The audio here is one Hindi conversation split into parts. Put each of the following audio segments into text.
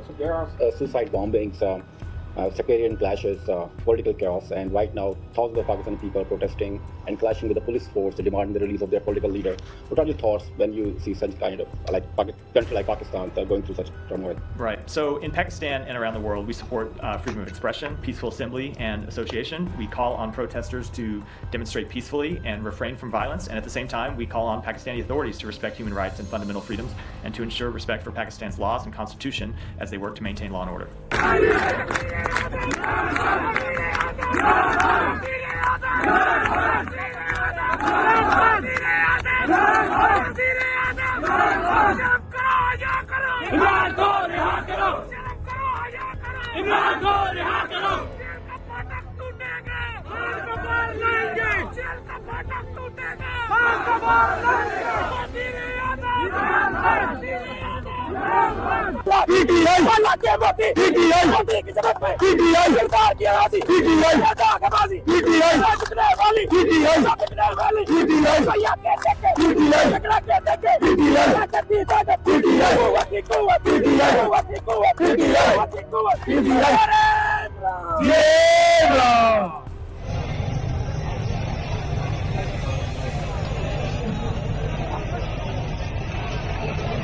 So there are suicide bombings, sectarian clashes, political chaos, and right now thousands of Pakistani people are protesting and clashing with the police force demanding the release of their political leader. What are your thoughts when you see such kind of country like Pakistan going through such turmoil? Right. So in Pakistan and around the world, we support freedom of expression, peaceful assembly, and association. We call on protesters to demonstrate peacefully and refrain from violence. And at the same time, we call on Pakistani authorities to respect human rights and fundamental freedoms and to ensure respect for Pakistan's laws and constitution as they work to maintain law and order.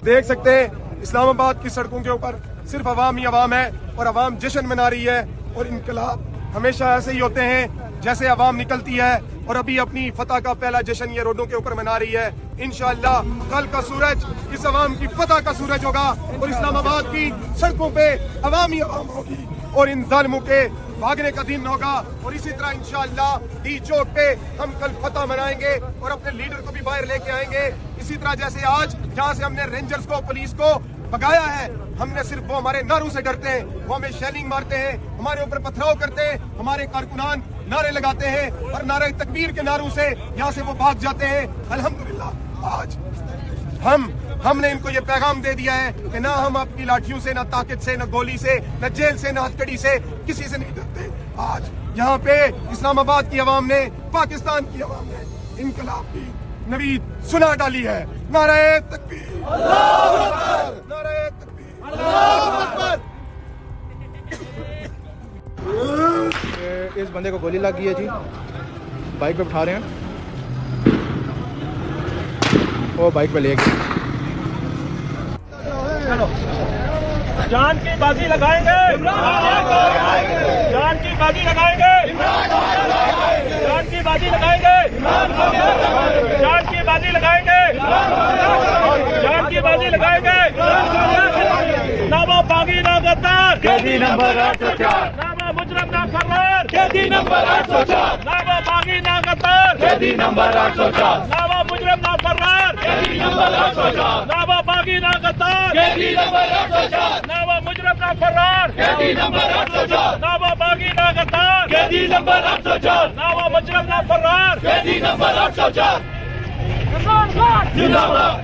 देख सकते हैं इस्लामाबाद की सड़कों के ऊपर सिर्फ अवाम ही अवाम है और अवाम जश्न मना रही है। और इनकलाब हमेशा ऐसे ही होते हैं जैसे अवाम निकलती है, और अभी अपनी फतह का पहला जश्न ये रोडों के ऊपर मना रही है। इंशाअल्लाह कल का सूरज इस अवाम की फतह का सूरज होगा और इस्लामाबाद की सड़कों पे अवाम ही अवाम होगी और इन जालिमों के भागने का दिन होगा। और इसी तरह इंशाअल्लाह डी चौक पे हम कल फतह मनाएंगे और अपने लीडर को भी बाहर लेके आएंगे। इसी तरह जैसे आज जहाँ से हमने रेंजर्स को, पुलिस को भगाया है, हमने सिर्फ वो हमारे नारों से डरते हैं, वो हमें शेलिंग मारते हैं, हमारे ऊपर पथराव करते हैं, हमारे कारकुनान नारे लगाते हैं और नारे तकबीर के नारों से यहाँ से वो भाग जाते हैं। अल्हम्दुलिल्लाह आज हमने इनको ये पैगाम दे दिया है कि ना हम आपकी लाठियों से, ना ताकत से, ना गोली से, ना जेल से, ना हथकड़ी से किसी से नहीं डरते। आज यहाँ पे इस्लामाबाद की आवाम ने, पाकिस्तान की आवाम ने इनकलाब की नवीद सुना डाली है। नारे तकबीर, अल्लाहू अकबर, नारे तकबीर, अल्लाहू अकबर। इस बंदे को गोली लग गई है जी, बाइक पे उठा रहे हैं, वो बाइक पे ले गए। जान की बाजी लगाएंगे, जान की बाजी लगाएंगे, जान की बाजी लगाएंगे, जान की बाजी लगाएंगे, जान की बाजी लगाएंगे। नामा बागी ना गद्दार, कैदी नंबर 804, नामा मुजरम ना फरार, कैदी नंबर 804, नामा बागी ना गद्दार, कैदी नंबर 804, नामा मुजरम ना फरार, कैदी नंबर 804, नामा बागी ना गद्दार, कैदी नंबर 804, नामा मुजरम ना फरार, कैदी नंबर 804, नामा बागी ना गद्दार, कैदी नंबर 804, नामा मुजरम ना फरार, कैदी नंबर 804। जिंदाबाद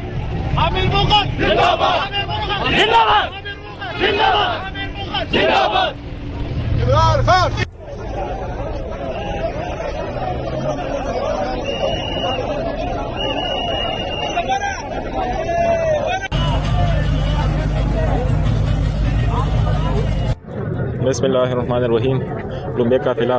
आमिर मुगल, जिंदाबाद जिंदाबाद जिंदाबाद जिंदाबाद इमरान खान। बिस्मिल्लाहिर्रहमानिर्रहीम। लुम्बे काफिला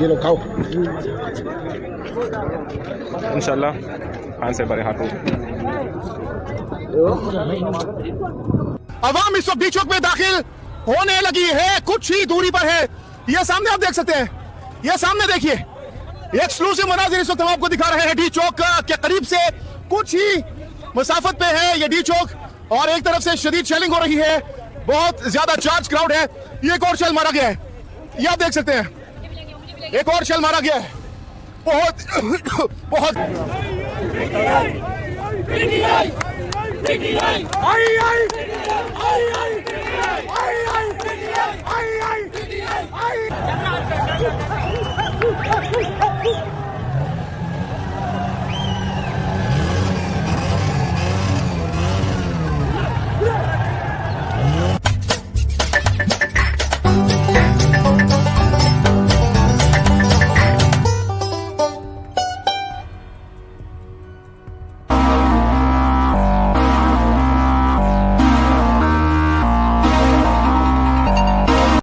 ये लोग खाओ इंशाल्लाह खान से बड़े हाथों। अवाम इस वक्त डी चौक में दाखिल होने लगी है, कुछ ही दूरी पर है। ये सामने आप देख सकते हैं, ये सामने देखिए एक्सक्लूसिव मनाजिर इस वक्त हम आपको दिखा रहे हैं। डी चौक के करीब से कुछ ही मसाफत पे है ये डी चौक और एक तरफ से शदीद शेलिंग हो रही है, बहुत ज्यादा चार्ज क्राउड है। ये एक और शेल मारा गया है, ये आप देख सकते हैं, एक और शेल मारा गया है। बहुत बहुत आई